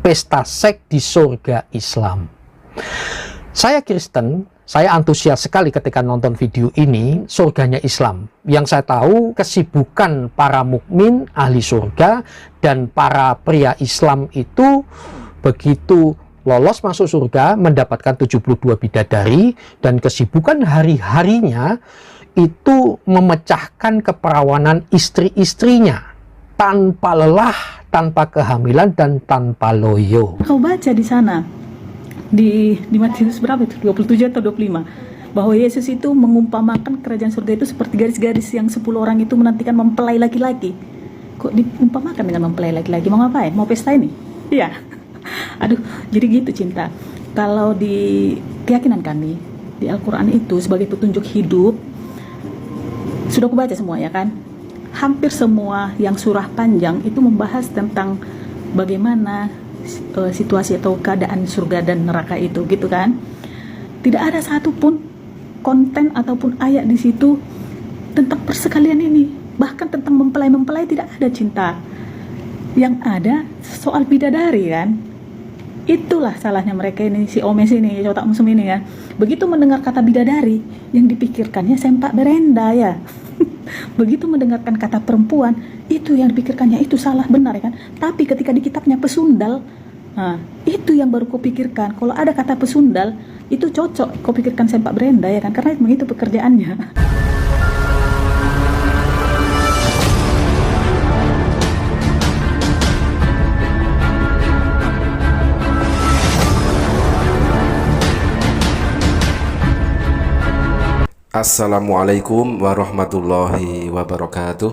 pesta seks di surga Islam. Saya Kristen, saya antusias sekali ketika nonton video ini, surganya Islam. Yang saya tahu, kesibukan para mukmin ahli surga dan para pria Islam itu begitu lolos masuk surga, mendapatkan 72 bidadari, dan kesibukan hari-harinya itu memecahkan keperawanan istri-istrinya tanpa lelah, tanpa kehamilan, dan tanpa loyo. Kau baca di sana, di Matius berapa itu? 27 atau 25, bahwa Yesus itu mengumpamakan kerajaan surga itu seperti garis-garis yang 10 orang itu menantikan mempelai laki-laki. Kok diumpamakan dengan mempelai laki-laki? Mau ngapain? Mau pesta ini? Iya. Aduh, jadi gitu cinta. Kalau di keyakinan kami, di Al-Quran itu sebagai petunjuk hidup, sudah aku baca semua ya kan? Hampir semua yang surah panjang itu membahas tentang bagaimana situasi atau keadaan surga dan neraka itu, gitu kan. Tidak ada satupun konten ataupun ayat di situ tentang persekalian ini, bahkan tentang mempelai tidak ada cinta. Yang ada soal bidadari kan. Itulah salahnya mereka ini, si Omes ini, otak musuh ini kan. Begitu mendengar kata bidadari, yang dipikirkannya sempak berenda ya. Begitu mendengarkan kata perempuan, itu yang dipikirkannya itu salah benar ya kan. Tapi ketika di kitabnya pesundal, nah, itu yang baru kau pikirkan. Kalau ada kata pesundal, itu cocok kau pikirkan sempak berenda ya kan, karena memang itu pekerjaannya. Assalamualaikum warahmatullahi wabarakatuh.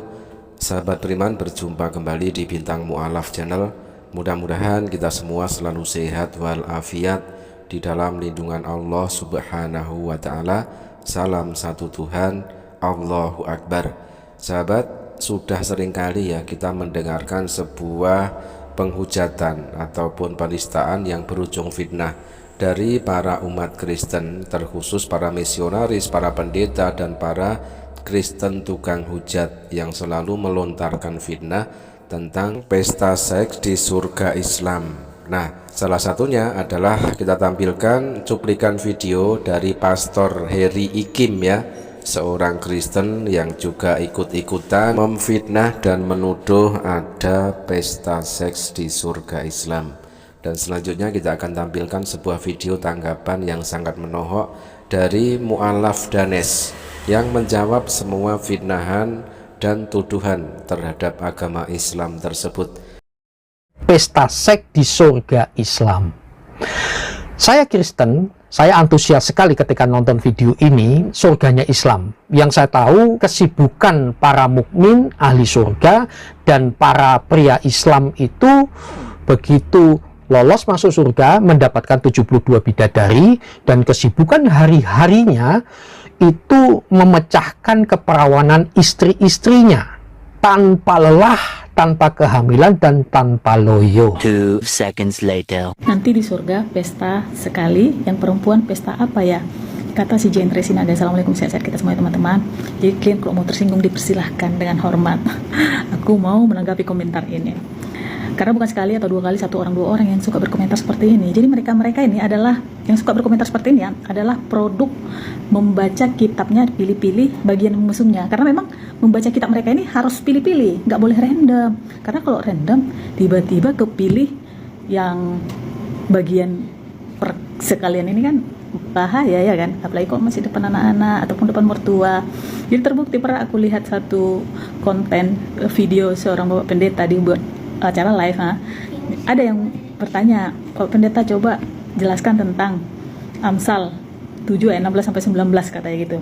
Sahabat beriman, berjumpa kembali di Bintang Mu'alaf Channel. Mudah-mudahan kita semua selalu sehat walafiat di dalam lindungan Allah Subhanahu wa ta'ala. Salam satu Tuhan, Allahu Akbar. Sahabat, sudah seringkali ya kita mendengarkan sebuah penghujatan ataupun penistaan yang berujung fitnah dari para umat Kristen, terkhusus para misionaris, para pendeta, dan para Kristen tukang hujat yang selalu melontarkan fitnah tentang pesta seks di surga Islam. Nah, salah satunya adalah kita tampilkan cuplikan video dari Pastor Heri Ikim ya, seorang Kristen yang juga ikut-ikutan memfitnah dan menuduh ada pesta seks di surga Islam. Dan selanjutnya kita akan tampilkan sebuah video tanggapan yang sangat menohok dari Mu'alaf Danes yang menjawab semua fitnahan dan tuduhan terhadap agama Islam tersebut. Pesta seks di surga Islam. Saya Kristen, saya antusias sekali ketika nonton video ini, surganya Islam. Yang saya tahu, kesibukan para mukmin ahli surga dan para pria Islam itu begitu lolos masuk surga, mendapatkan 72 bidadari, dan kesibukan hari-harinya itu memecahkan keperawanan istri-istrinya tanpa lelah, tanpa kehamilan, dan tanpa loyo. 2 seconds later. Nanti di surga pesta sekali, yang perempuan pesta apa ya? Kata si Jane Resinaga. Assalamualaikum, sehat-sehat kita semua teman-teman. Jadi kalian kalau mau tersinggung dipersilahkan dengan hormat. Aku mau menanggapi komentar ini. Karena bukan sekali atau dua kali, dua orang yang suka berkomentar seperti ini. Jadi mereka ini adalah, yang suka berkomentar seperti ini ya, adalah produk membaca kitabnya pilih-pilih bagian musuhnya. Karena memang membaca kitab mereka ini harus pilih-pilih, nggak boleh random. Karena kalau random, tiba-tiba kepilih yang bagian sekalian ini kan bahaya ya kan. Apalagi kalau masih depan anak-anak ataupun depan mertua. Jadi terbukti pernah aku lihat satu konten video seorang bapak pendeta dibuat acara live, ada yang bertanya, Pak Pendeta coba jelaskan tentang Amsal 7 ayat 16 sampai 19 katanya gitu.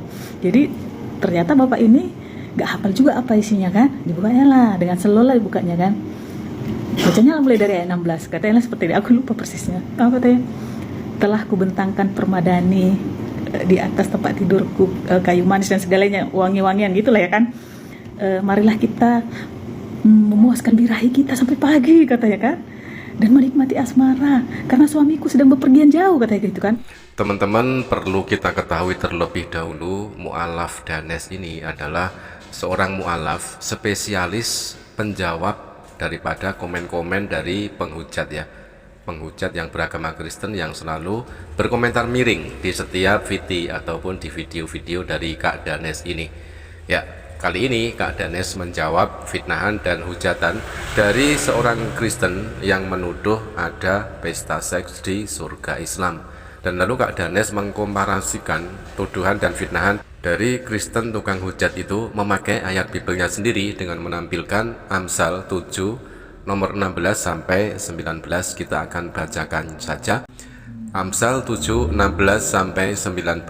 Jadi ternyata bapak ini gak hafal juga apa isinya kan, dibukanya lah dengan slow lah dibukanya kan, bacanya mulai dari ayat 16, katanya seperti ini, aku lupa persisnya apa katanya. Telah kubentangkan permadani di atas tempat tidurku, kayu manis dan segalanya, wangi-wangian gitulah ya kan. Marilah kita memuaskan birahi kita sampai pagi katanya kan, dan menikmati asmara karena suamiku sedang bepergian jauh katanya gitu kan. Teman-teman, perlu kita ketahui terlebih dahulu, Mu'alaf Danes ini adalah seorang mu'alaf spesialis penjawab daripada komen-komen dari penghujat ya. penghujat yang beragama Kristen yang selalu berkomentar miring di setiap VT ataupun di video-video dari Kak Danes ini. Ya, kali ini Kak Danes menjawab fitnahan dan hujatan dari seorang Kristen yang menuduh ada pesta seks di surga Islam. Dan lalu Kak Danes mengkomparasikan tuduhan dan fitnahan dari Kristen tukang hujat itu memakai ayat Bibelnya sendiri dengan menampilkan Amsal 7 nomor 16 sampai 19. Kita akan bacakan saja. Amsal 7 16 sampai 19.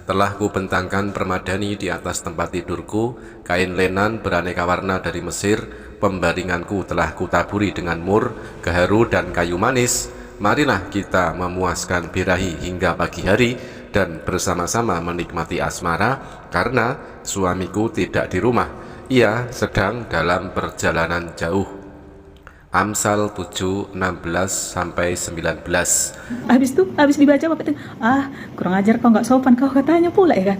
Telah kubentangkan permadani di atas tempat tidurku, kain lenan beraneka warna dari Mesir, pembaringanku telah kutaburi dengan mur, gaharu dan kayu manis. Marilah kita memuaskan birahi hingga pagi hari dan bersama-sama menikmati asmara, karena suamiku tidak di rumah, ia sedang dalam perjalanan jauh. Amsal 7 16 sampai 19. Habis dibaca bapak itu, kurang ajar kau, nggak sopan kau, katanya pula ya kan.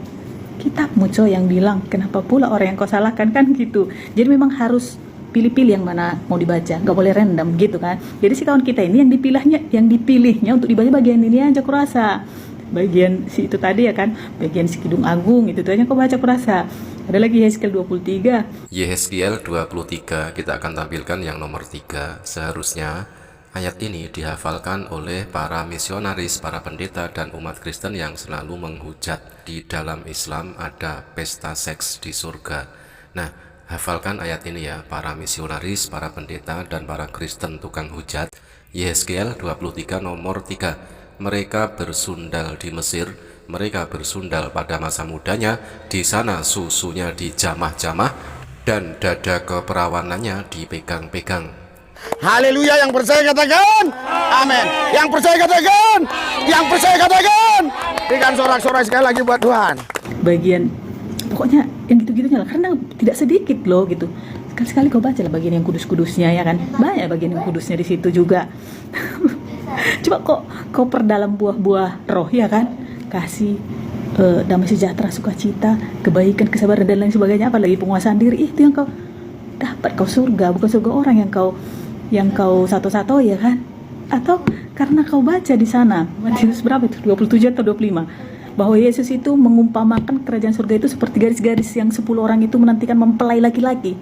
Kitabmu coy yang bilang, kenapa pula orang yang kau salahkan, kan gitu. Jadi memang harus pilih-pilih yang mana mau dibaca, nggak boleh random gitu kan. Jadi si kawan kita ini yang dipilihnya untuk dibaca bagian ini aja kurasa. Bagian si itu tadi ya kan, bagian si Kidung Agung itu aja kau baca kurasa. Ada lagi Yehezkiel 23. Yehezkiel 23 kita akan tampilkan yang nomor 3. Seharusnya ayat ini dihafalkan oleh para misionaris, para pendeta dan umat Kristen yang selalu menghujat di dalam Islam ada pesta seks di surga. Nah, hafalkan ayat ini ya para misionaris, para pendeta dan para Kristen tukang hujat. Yehezkiel 23 nomor 3. Mereka bersundal di Mesir, mereka bersundal pada masa mudanya, di sana susunya dijamah-jamah dan dada keperawanannya dipegang-pegang. Haleluya, yang percaya katakan amin. Yang percaya katakan, yang percaya katakan. Berikan sorak-sorai sekali lagi buat Tuhan. Bagian pokoknya yang gitu-gitunya lah, karena tidak sedikit loh gitu. Sekali-sekali kau baca lah bagian yang kudus-kudusnya ya kan. Banyak bagian yang kudusnya di situ juga. Coba kau perdalam buah-buah roh ya kan, kasih damai sejahtera, sukacita, kebaikan, kesabaran dan lain sebagainya, apalagi penguasaan diri, itu yang kau dapat, kau surga, bukan surga orang yang kau satu-satu ya kan. Atau karena kau baca di sana Matius berapa itu, 27 atau 25, bahwa Yesus itu mengumpamakan kerajaan surga itu seperti garis-garis yang 10 orang itu menantikan mempelai laki-laki.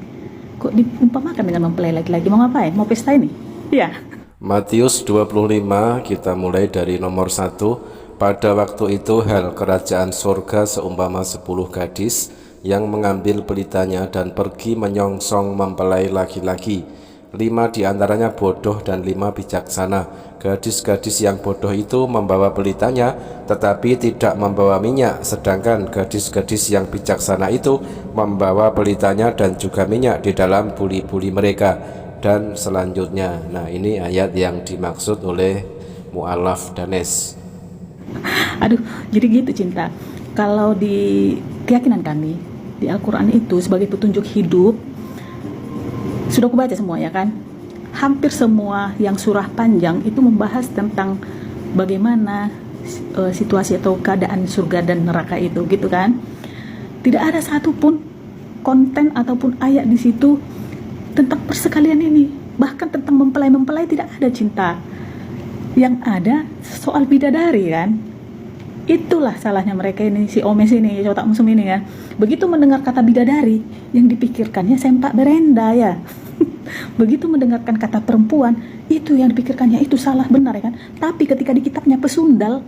Kok diumpamakan dengan mempelai laki-laki? Mau ngapain? Mau pesta ini? Ya. Matius 25 kita mulai dari nomor 1. Pada waktu itu hal kerajaan surga seumpama 10 gadis yang mengambil pelitanya dan pergi menyongsong mempelai laki-laki. 5 diantaranya bodoh dan 5 bijaksana. Gadis-gadis yang bodoh itu membawa pelitanya tetapi tidak membawa minyak, sedangkan gadis-gadis yang bijaksana itu membawa pelitanya dan juga minyak di dalam buli-buli mereka. Dan selanjutnya, nah ini ayat yang dimaksud oleh mu'alaf Danes. Aduh, jadi gitu cinta. Kalau di keyakinan kami di Al-Quran itu sebagai petunjuk hidup, sudah aku baca semua ya kan. Hampir semua yang surah panjang itu membahas tentang bagaimana situasi atau keadaan surga dan neraka itu gitu kan. Tidak ada satupun konten ataupun ayat di situ tentang persekalian ini, bahkan tentang mempelai-mempelai tidak ada cinta. Yang ada soal bidadari kan. Itulah salahnya mereka ini, si Omes ini, si otak mesum ini kan. Begitu mendengar kata bidadari, yang dipikirkannya sempak berenda ya. Begitu mendengarkan kata perempuan, itu yang dipikirkannya itu salah benar ya kan. Tapi ketika di kitabnya pesundal,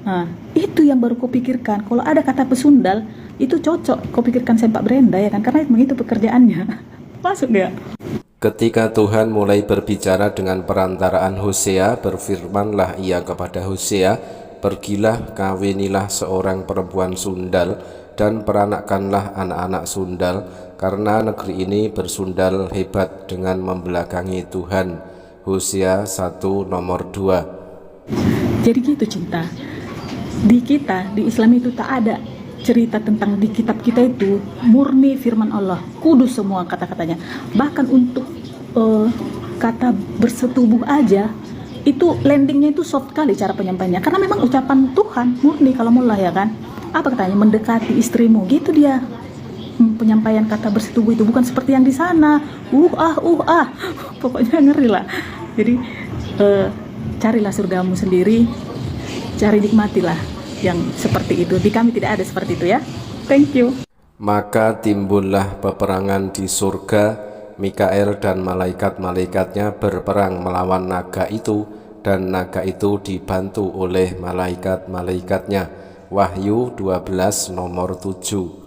nah, itu yang baru kau pikirkan. Kalau ada kata pesundal, itu cocok kau pikirkan sempak berenda ya kan, karena begitu pekerjaannya. Masuk dia. Ketika Tuhan mulai berbicara dengan perantaraan Hosea, berfirmanlah ia kepada Hosea, pergilah kawinilah seorang perempuan sundal dan peranakkanlah anak-anak sundal, karena negeri ini bersundal hebat dengan membelakangi Tuhan. Hosea 1 nomor 2. Jadi gitu cinta. Di kita, di Islam itu tak ada cerita tentang, di kitab kita itu murni firman Allah, kudus semua kata-katanya. Bahkan untuk kata bersetubuh aja itu landingnya itu soft kali cara penyampaiannya, karena memang ucapan Tuhan murni kalau mulai ya kan. Apa katanya, mendekati istrimu gitu dia. Penyampaian kata bersetubuh itu bukan seperti yang di sana. Pokoknya ngeri lah. Jadi carilah surgamu sendiri, cari nikmatilah yang seperti itu. Di kami tidak ada seperti itu ya. Thank you. Maka timbullah peperangan di surga. Mikael dan malaikat-malaikatnya berperang melawan naga itu, dan naga itu dibantu oleh malaikat-malaikatnya. Wahyu 12 nomor 7.